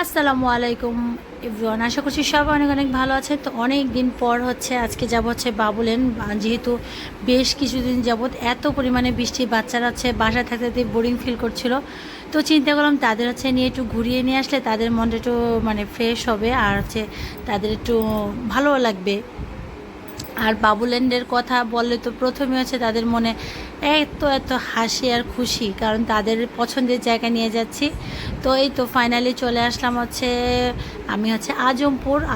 আসসালামু আলাইকুম এভরিওয়ান, আশা করছি সবাই অনেক অনেক ভালো আছে। তো অনেক দিন পর আজকে যাব বাবুলেন, যেহেতু বেশ কিছুদিন যাবৎ এত পরিমাণে বৃষ্টি, বাচ্চারা বাসায় থাকতে থাকতে বোরিং ফিল করছিল। তো চিন্তা করলাম তাদের নিয়ে একটু ঘুরিয়ে নিয়ে আসলে তাদের মনটা একটু ফ্রেশ হবে, আর তাদের একটু ভালো লাগবে। আর বাবুল্যান্ডের কথা বললে তো প্রথমে তাদের মনে এত এত হাসি আর খুশি, কারণ তাদের পছন্দের জায়গায় নিয়ে যাচ্ছি। তো এই তো ফাইনালি চলে আসলাম আমি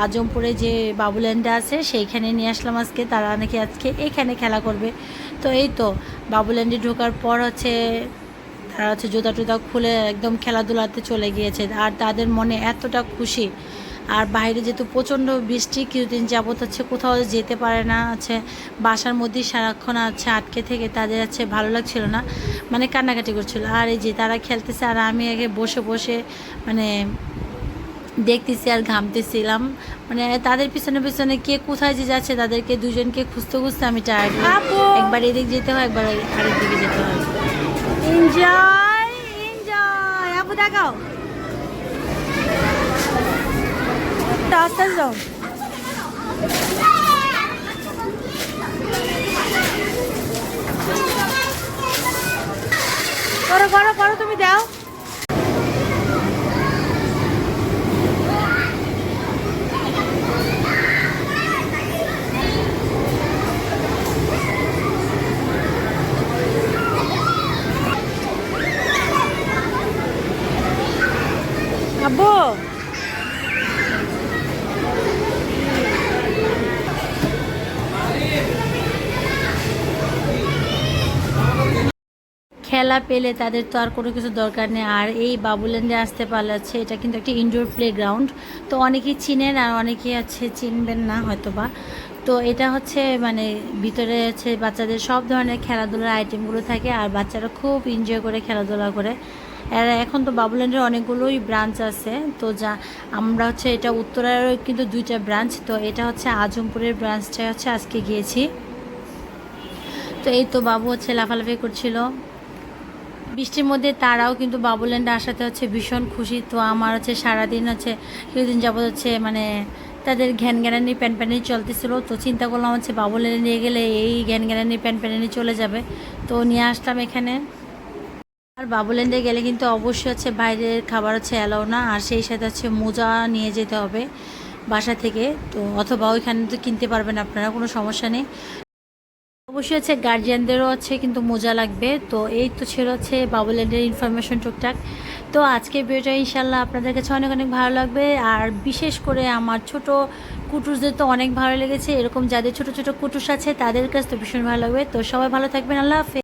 আজমপুরে যে বাবুল্যান্ডটা আছে সেইখানে নিয়ে আসলাম আজকে। তারা নাকি আজকে এখানে খেলা করবে। তো এই তো বাবুল্যান্ডে ঢোকার পর তারা জুতা টুতা খুলে একদম খেলাধুলাতে চলে গিয়েছে, আর তাদের মনে এতটা খুশি। আর বাইরে যেহেতু প্রচণ্ড বৃষ্টি, কিছুদিন যাবত কোথাও যেতে পারে না, বাসার মধ্যেই সারাক্ষণ আটকে থেকে তাদের ভালো লাগছিল না, কান্নাকাটি করছিল। আর এই যে তারা খেলতেছে আর আমি আগে বসে বসে দেখতেছি আর ঘামতেছিলাম। তাদের পিছনে পিছনে কে কোথায় যে যাচ্ছে, তাদেরকে দুজনকে খুঁজতে খুঁজতে আমি টায়ার্ড। একবার এদিক যেতে হয়, একবার আরেক দিকে যেতে হয়। এনজয় এনজয়, আপু দেখাও, আস্তে যাও। করো করো করো, তুমি দাও। আব্বু খেলা পেলে তাদের তো আর কোনো কিছু দরকার নেই। আর এই বাবুল্যান্ডে আসতে পারলে এটা কিন্তু একটা ইনডোর প্লে গ্রাউন্ড। তো অনেকেই চিনেন আর অনেকেই চিনবেন না হয়তোবা। তো এটা ভিতরে বাচ্চাদের সব ধরনের খেলাধুলার আইটেমগুলো থাকে, আর বাচ্চারা খুব এনজয় করে খেলাধুলা করে। আর এখন তো বাবুল্যান্ডের অনেকগুলোই ব্রাঞ্চ আছে। তো যা আমরা এটা উত্তরারও কিন্তু 2টা ব্রাঞ্চ। তো এটা আজমপুরের ব্রাঞ্চটা আজকে গিয়েছি। তো এই তো বাবু লাফালাফি করছিল বৃষ্টির মধ্যে, তারাও কিন্তু বাবুল্যান্ডে আসাতে ভীষণ খুশি। তো আমার সারাদিন কিছুদিন যাবত তাদের ঘ্যানঘ্যানানি প্যানপ্যানি চলতেছিল। তো চিন্তা করলাম বাবুল্যান্ডে নিয়ে গেলে এই ঘ্যানঘ্যানানি প্যানপ্যানি চলে যাবে। তো নিয়ে আসলাম এখানে। আর বাবুল্যান্ডে গেলে কিন্তু অবশ্যই বাইরের খাবার অ্যালাউ না, আর সেই সাথে মোজা নিয়ে যেতে হবে বাসা থেকে। তো অথবা ওইখানে তো কিনতে পারবেন আপনারা, কোনো সমস্যা নেই। অবশ্যই গার্জিয়ানদেরও কিন্তু মোজা লাগবে। তো এই তো ছিল বাবুল্যান্ডের ইনফরমেশন টুকটাক। তো আজকে ভিডিওটা ইনশাল্লাহ আপনাদের কাছে অনেক অনেক ভালো লাগবে, আর বিশেষ করে আমার ছোট কুটুসদের তো অনেক ভালো লেগেছে। এরকম যাদের ছোট ছোট কুটুস আছে তাদের কাছে তো ভীষণ ভালো লাগবে। তো সবাই ভালো থাকবেন, আল্লাহ হাফেজ।